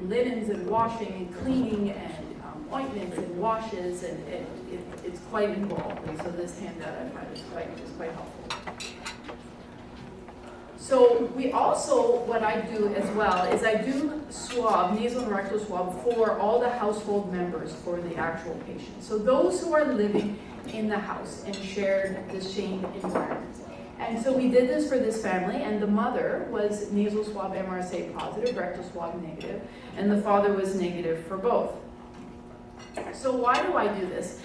linens and washing and cleaning and ointments and washes, and it's quite involved. And so this handout I find is quite helpful. So we also, what I do as well is I do swab, nasal and rectal swab, for all the household members for the actual patient. So those who are living in the house and shared the same environment. And so we did this for this family, and the mother was nasal swab MRSA positive, rectal swab negative, and the father was negative for both. So why do I do this?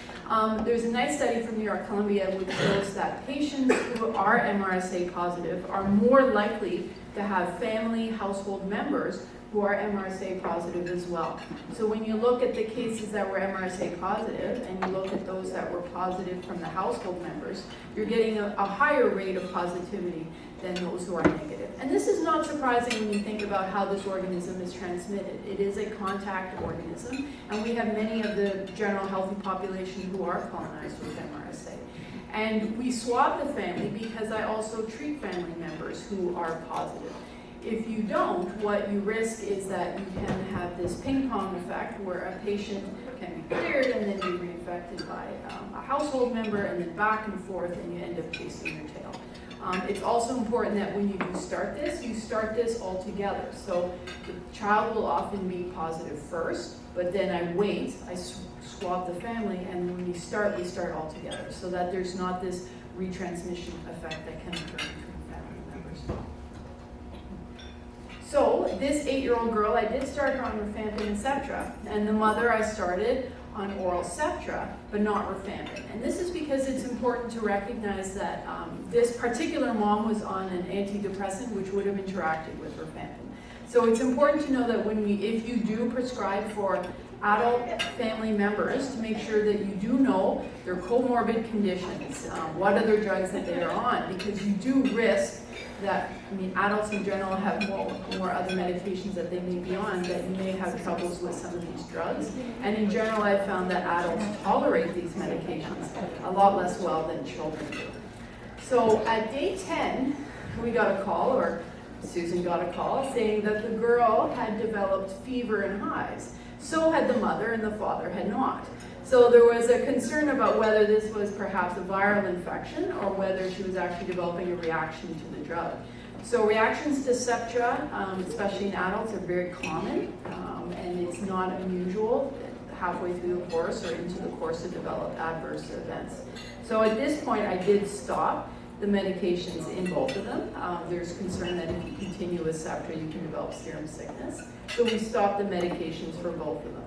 There's a nice study from New York Columbia which shows that patients who are MRSA positive are more likely to have family household members who are MRSA positive as well. So when you look at the cases that were MRSA positive and you look at those that were positive from the household members, you're getting a higher rate of positivity than those who are negative. And this is not surprising when you think about how this organism is transmitted. It is a contact organism, and we have many of the general healthy population who are colonized with MRSA. And we swab the family because I also treat family members who are positive. If you don't, what you risk is that you can have this ping pong effect where a patient can be cleared and then be reinfected by a household member, and then back and forth, and you end up chasing your tail. It's also important that when you do start this, you start this all together. So the child will often be positive first, but then I wait, I swab the family, and when we start all together, so that there's not this retransmission effect that can occur between family members. So this 8-year-old girl, I did start her on rifampin and Septra, and the mother I started on oral Septra, but not rifampin. And this is because it's important to recognize that this particular mom was on an antidepressant which would have interacted with rifampin. So it's important to know that if you do prescribe for adult family members, to make sure that you do know their comorbid conditions, what other drugs that they are on, because you do risk that, adults in general have more other medications that they may be on, that you may have troubles with some of these drugs. And in general, I've found that adults tolerate these medications a lot less well than children do. So at day 10, we got a call, or Susan got a call, saying that the girl had developed fever and hives. So had the mother, and the father had not. So there was a concern about whether this was perhaps a viral infection or whether she was actually developing a reaction to the drug. So reactions to Septra, especially in adults, are very common, and it's not unusual halfway through the course or into the course to develop adverse events. So at this point, I did stop the medications in both of them. There's concern that if you continue with Septra, you can develop serum sickness. So we stopped the medications for both of them.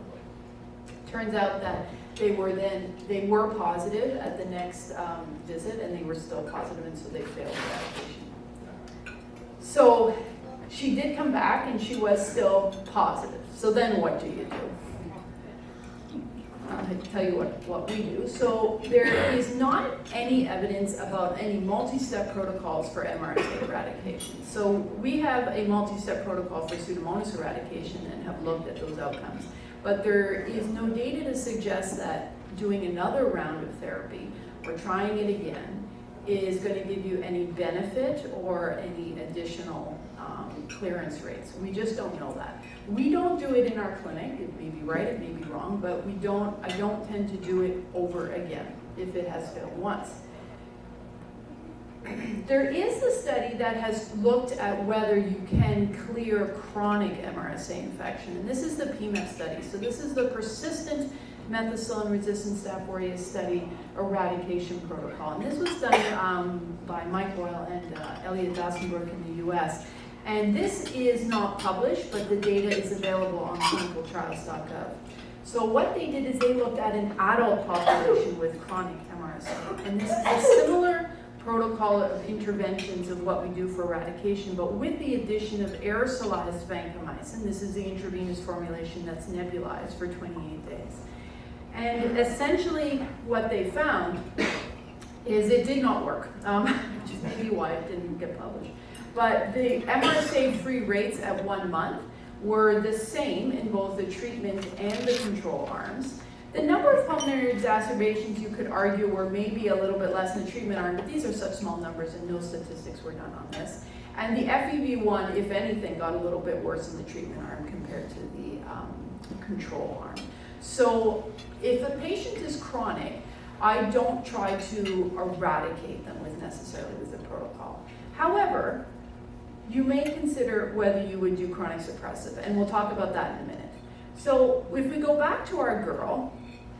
Turns out that they were positive at the next visit, and they were still positive, and so they failed the medication. So she did come back, and she was still positive. So then what do you do? I'll tell you what we do. So there is not any evidence about any multi-step protocols for MRSA eradication. So we have a multi-step protocol for Pseudomonas eradication and have looked at those outcomes. But there is no data to suggest that doing another round of therapy or trying it again is going to give you any benefit or any additional clearance rates. We just don't know that. We don't do it in our clinic. It may be right, it may be wrong, but I don't tend to do it over again if it has failed once. There is a study that has looked at whether you can clear chronic MRSA infection, and this is the Pmf study. So this is the persistent methicillin-resistant Staph aureus study eradication protocol. And this was done by Mike Boyle and Elliot Dassenbrook in the US. And this is not published, but the data is available on clinicaltrials.gov. So what they did is they looked at an adult population with chronic MRSA. And this is a similar protocol of interventions of what we do for eradication, but with the addition of aerosolized vancomycin. This is the intravenous formulation that's nebulized for 28 days. And essentially what they found is it did not work, which is maybe why it didn't get published. But the MRSA-free rates at 1 month were the same in both the treatment and the control arms. The number of pulmonary exacerbations, you could argue, were maybe a little bit less in the treatment arm, but these are such small numbers and no statistics were done on this. And the FEV1, if anything, got a little bit worse in the treatment arm compared to the control arm. So if a patient is chronic, I don't try to eradicate them necessarily with the protocol. However, you may consider whether you would do chronic suppressive, and we'll talk about that in a minute. So if we go back to our girl,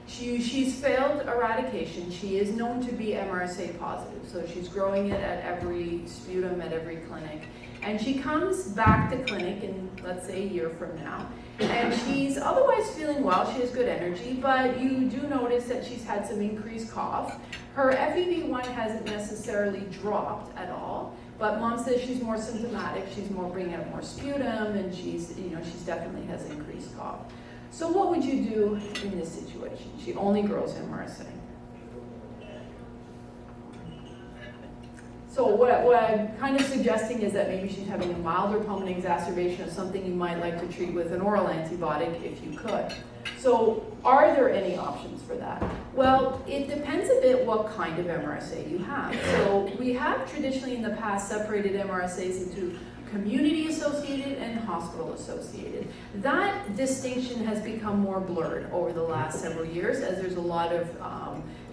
she's failed eradication. She is known to be MRSA positive, so she's growing it at every sputum, at every clinic. And she comes back to clinic in, let's say, a year from now, and she's otherwise feeling well. She has good energy, but you do notice that she's had some increased cough. Her FEV1 hasn't necessarily dropped at all, but mom says she's more symptomatic. She's more bringing out more sputum, and she's definitely has increased cough. So what would you do in this situation? She only grows MRSA. So what I'm kind of suggesting is that maybe she's having a milder pulmonary exacerbation of something you might like to treat with an oral antibiotic if you could. So are there any options for that? Well, it depends a bit what kind of MRSA you have. So we have traditionally in the past separated MRSAs into community-associated and hospital-associated. That distinction has become more blurred over the last several years, as there's a lot of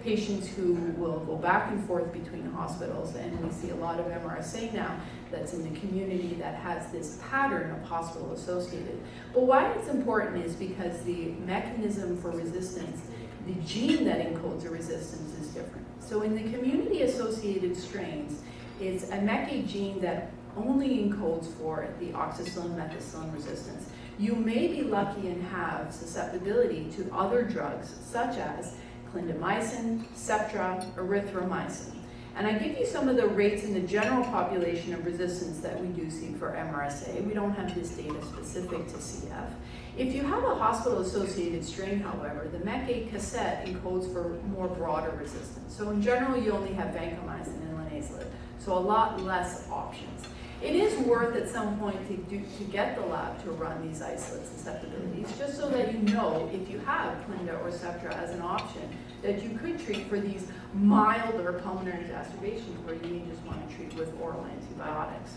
patients who will go back and forth between hospitals, and we see a lot of MRSA now that's in the community that has this pattern of hospital-associated. But why it's important is because the mechanism for resistance, the gene that encodes a resistance is different. So in the community-associated strains, it's a MECA gene that only encodes for the oxacillin-methicillin resistance. You may be lucky and have susceptibility to other drugs such as clindamycin, Septra, erythromycin. And I give you some of the rates in the general population of resistance that we do see for MRSA. We don't have this data specific to CF. If you have a hospital-associated strain, however, the MECA cassette encodes for more broader resistance. So in general, you only have vancomycin and linezolid, so a lot less options. It is worth at some point to get the lab to run these isolate susceptibilities, just so that you know if you have Clinda or Septra as an option, that you could treat for these milder pulmonary exacerbations where you may just want to treat with oral antibiotics.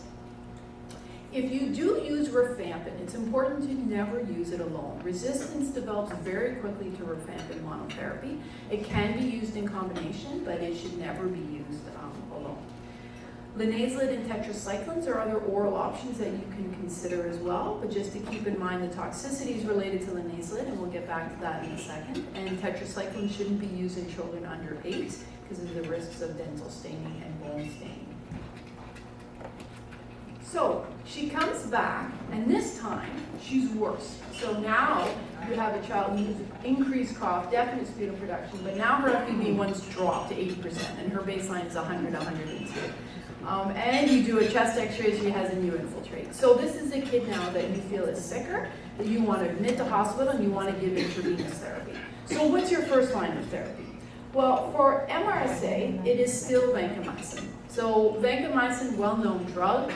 If you do use rifampin, it's important to never use it alone. Resistance develops very quickly to rifampin monotherapy. It can be used in combination, but it should never be used alone. Linezolid and tetracyclines are other oral options that you can consider as well, but just to keep in mind the toxicities related to linezolid, and we'll get back to that in a second. And tetracyclines shouldn't be used in children under 8 because of the risks of dental staining and bone staining. So she comes back, and this time she's worse. So now you have a child who's increased cough, definite sputum production, but now her FEV1's dropped to 80%, and her baseline is 100, 102. And you do a chest x-ray, she has a new infiltrate. So this is a kid now that you feel is sicker, that you want to admit to hospital, and you want to give intravenous therapy. So what's your first line of therapy? Well, for MRSA, it is still vancomycin. So vancomycin, well-known drug.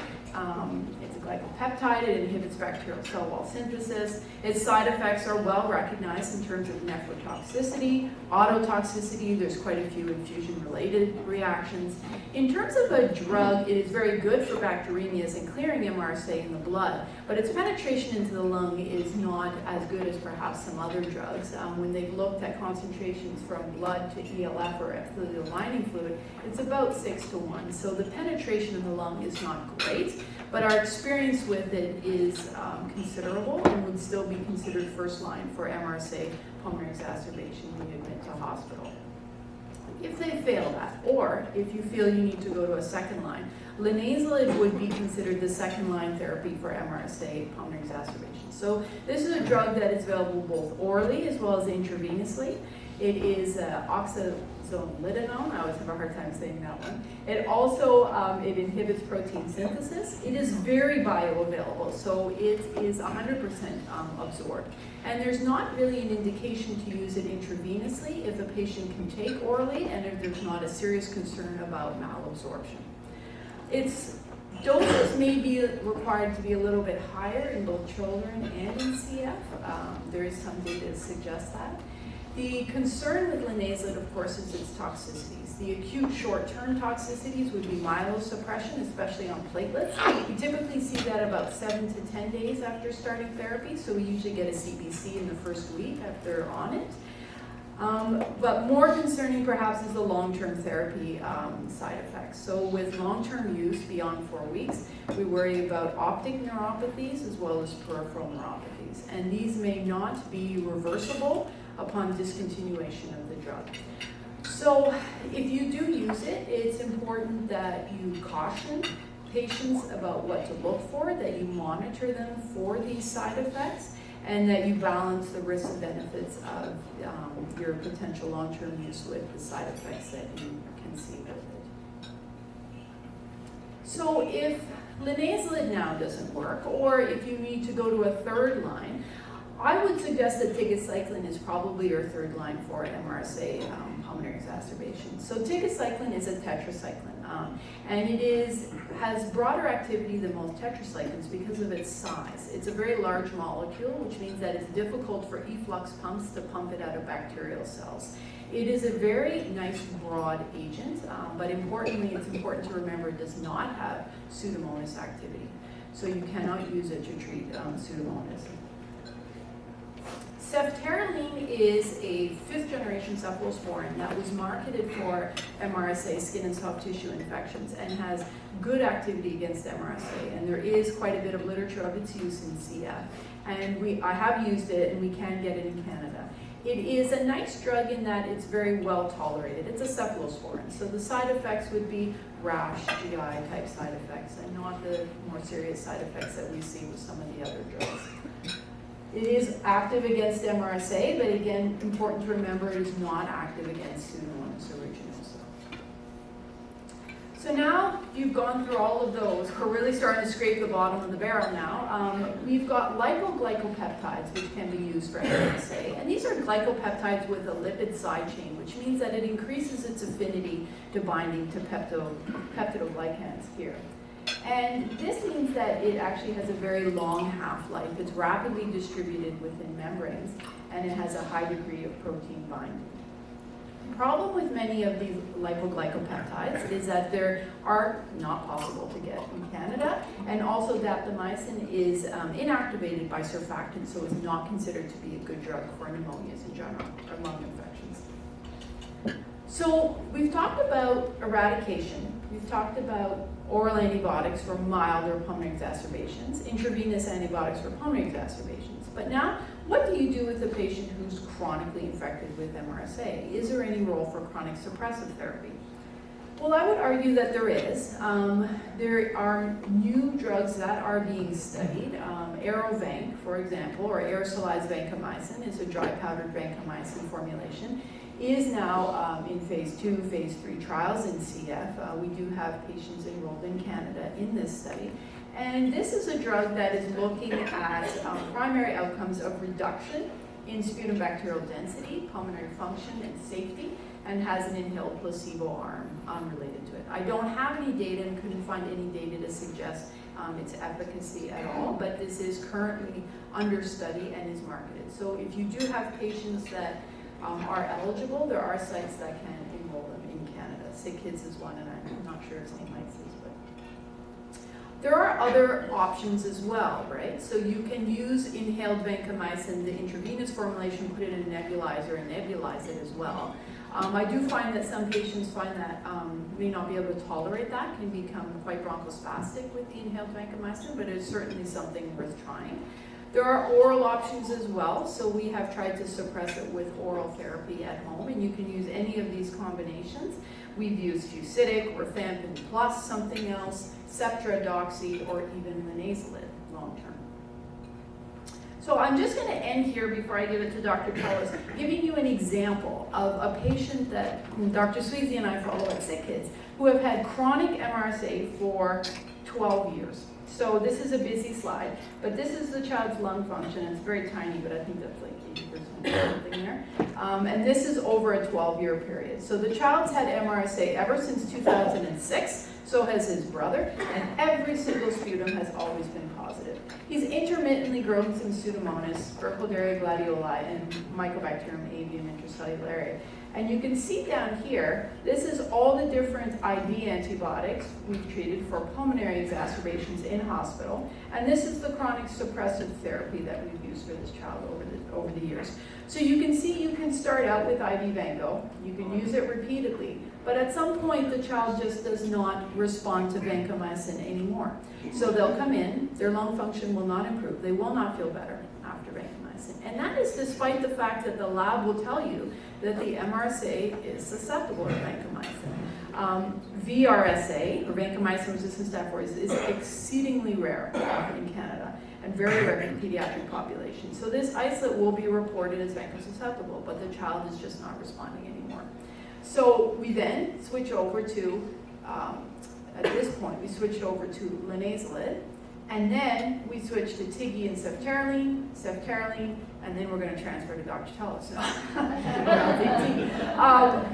It's a glycopeptide, it inhibits bacterial cell wall synthesis. Its side effects are well recognized in terms of nephrotoxicity, ototoxicity. There's quite a few infusion-related reactions. In terms of a drug, it is very good for bacteremias and clearing MRSA in the blood, but its penetration into the lung is not as good as perhaps some other drugs. When they've looked at concentrations from blood to ELF or epithelial lining fluid, it's about 6 to 1. So the penetration in the lung is not great, but our experience with it is considerable and would still be considered first line for MRSA pulmonary exacerbation when you admit to hospital. If they fail that, or if you feel you need to go to a second line, linezolid would be considered the second line therapy for MRSA pulmonary exacerbation. So this is a drug that is available both orally as well as intravenously. It is oxazolidinone. I always have a hard time saying that one. It also it inhibits protein synthesis. It is very bioavailable, so it is 100% absorbed. And there's not really an indication to use it intravenously if a patient can take orally and if there's not a serious concern about malabsorption. Its doses may be required to be a little bit higher in both children and in CF. There is some data to suggest that. The concern with linezolid, of course, is its toxicities. The acute short-term toxicities would be myelosuppression, especially on platelets. We typically see that about 7 to 10 days after starting therapy, so we usually get a CBC in the first week after they're on it. But more concerning perhaps is the long-term therapy side effects. So with long-term use beyond 4 weeks, we worry about optic neuropathies as well as peripheral neuropathies. And these may not be reversible upon discontinuation of the drug. So if you do use it, it's important that you caution patients about what to look for, that you monitor them for these side effects, and that you balance the risks and benefits of your potential long-term use with the side effects that you can see with it. So if linezolid now doesn't work, or if you need to go to a third line, I would suggest that tigecycline is probably your third line for MRSA pulmonary exacerbations. So tigecycline is a tetracycline, and it has broader activity than most tetracyclines because of its size. It's a very large molecule, which means that it's difficult for efflux pumps to pump it out of bacterial cells. It is a very nice broad agent, but importantly, it's important to remember it does not have Pseudomonas activity. So you cannot use it to treat Pseudomonas. Ceftaroline is a 5th-generation cephalosporin that was marketed for MRSA, skin and soft tissue infections, and has good activity against MRSA. And there is quite a bit of literature of its use in CF. And I have used it, and we can get it in Canada. It is a nice drug in that it's very well tolerated. It's a cephalosporin, so the side effects would be rash, GI type side effects, and not the more serious side effects that we see with some of the other drugs. It is active against MRSA, but again, important to remember it is not active against Pseudomonas aeruginosa. So now you've gone through all of those. We're really starting to scrape the bottom of the barrel now. We've got lipoglycopeptides, which can be used for MRSA. And these are glycopeptides with a lipid side chain, which means that it increases its affinity to binding to peptidoglycans here. And this means that it actually has a very long half-life. It's rapidly distributed within membranes, and it has a high degree of protein binding. The problem with many of these lipoglycopeptides is that they are not possible to get in Canada, and also daptomycin is inactivated by surfactants, so it's not considered to be a good drug for pneumonias in general, or lung infections. So we've talked about eradication. We've talked about oral antibiotics for milder pulmonary exacerbations, intravenous antibiotics for pulmonary exacerbations. But now, what do you do with a patient who's chronically infected with MRSA? Is there any role for chronic suppressive therapy? Well, I would argue that there is. There are new drugs that are being studied. Aerovanc, for example, or aerosolized vancomycin is a dry powdered vancomycin formulation, is now in phase 2, phase 3 trials in CF. We do have patients enrolled in Canada in this study. And this is a drug that is looking at primary outcomes of reduction in sputum bacterial density, pulmonary function, and safety, and has an inhaled placebo arm unrelated to it. I don't have any data and couldn't find any data to suggest its efficacy at all, but this is currently under study and is marketed. So if you do have patients that are eligible, there are sites that can enroll them in Canada. Sick Kids is one, and I'm not sure if St. Mike's is, but there are other options as well, right? So you can use inhaled vancomycin, the intravenous formulation, put it in a nebulizer and nebulize it as well. I do find that some patients find that may not be able to tolerate that, can become quite bronchospastic with the inhaled vancomycin, but it's certainly something worth trying. There are oral options as well, so we have tried to suppress it with oral therapy at home, and you can use any of these combinations. We've used Fusidic, rifampin plus something else, Septra, Doxy, or even linezolid long term. So I'm just going to end here before I give it to Dr. Tullis, giving you an example of a patient that Dr. Sweezy and I follow at Sick Kids, who have had chronic MRSA for 12 years. So this is a busy slide, but this is the child's lung function. It's very tiny, but I think that's like 80% or something there. And this is over a 12-year period. So the child's had MRSA ever since 2006. So has his brother, and every single sputum has always been positive. He's intermittently grown some Pseudomonas, Burkholderia gladioli, and Mycobacterium avium intracellulare. And you can see down here, this is all the different IV antibiotics we've treated for pulmonary exacerbations in hospital. And this is the chronic suppressive therapy that we've used for this child over the years. So you can see you can start out with IV Vanco. You can use it repeatedly. But at some point, the child just does not respond to vancomycin anymore. So they'll come in, their lung function will not improve. They will not feel better after vancomycin. And that is despite the fact that the lab will tell you that the MRSA is susceptible to vancomycin. VRSA, or vancomycin-resistant staph aureus, is exceedingly rare in Canada and very rare in the pediatric population. So this isolate will be reported as vanco-susceptible, but the child is just not responding anymore. So we then switch over to, at this point, we switched over to linezolid, and then we switch to Tiggy and ceftaroline, and then we're going to transfer to Dr. Tullis.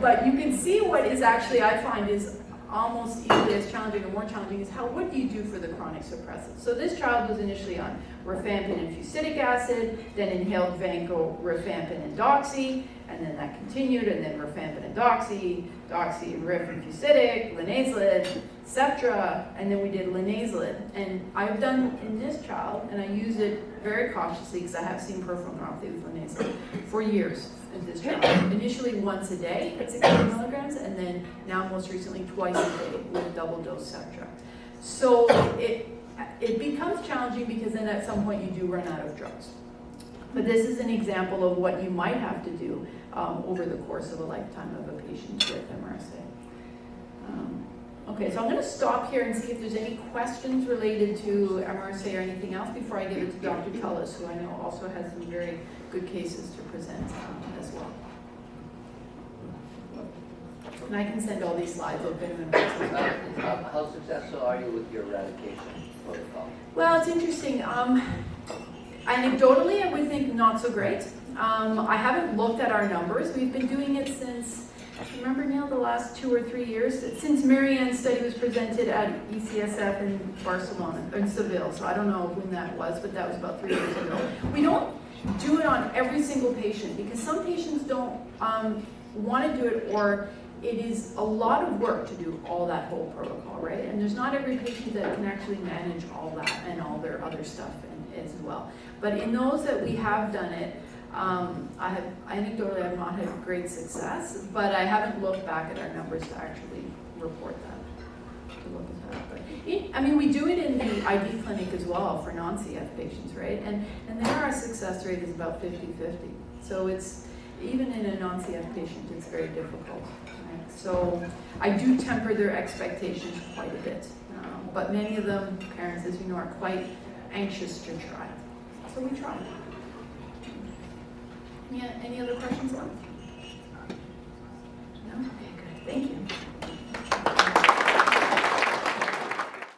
But you can see what is actually, I find, is almost equally as challenging or more challenging is what do you do for the chronic suppressive? So this child was initially on rifampin and fusidic acid, then inhaled vanco, rifampin and doxy, and then that continued, and then rifampin and doxy and rif and fusidic, linezolid, Ceftra, and then we did linezolid. And I've done in this child, and I use it very cautiously because I have seen peripheral neuropathy with linezolid for years in this child. Initially once a day at 600 milligrams, and then now most recently twice a day with a double dose Ceftra. So it becomes challenging because then at some point you do run out of drugs. But this is an example of what you might have to do over the course of a lifetime of a patient with MRSA. Okay, so I'm going to stop here and see if there's any questions related to MRSA or anything else before I give it to Dr. Tullis, who I know also has some very good cases to present as well. And I can send all these slides if anyone wants. How successful are you with your eradication protocol? Well, it's interesting. Anecdotally, I would think not so great. I haven't looked at our numbers. We've been doing it since, remember Neil, the last 2 or 3 years? Since Marianne's study was presented at ECSF in Barcelona, in Seville. So I don't know when that was, but that was about 3 years ago. We don't do it on every single patient because some patients don't want to do it, or it is a lot of work to do all that whole protocol, right? And there's not every patient that can actually manage all that and all their other stuff as well. But in those that we have done it, anecdotally, I've not had great success, but I haven't looked back at our numbers to actually report that, to look at that. But I mean, we do it in the ID clinic as well for non-CF patients, right? And there our success rate is about 50-50. So it's, even in a non-CF patient, it's very difficult. Right? So I do temper their expectations quite a bit. But many of them, parents, as you know, are quite anxious to try. So we try. Yeah, any other questions?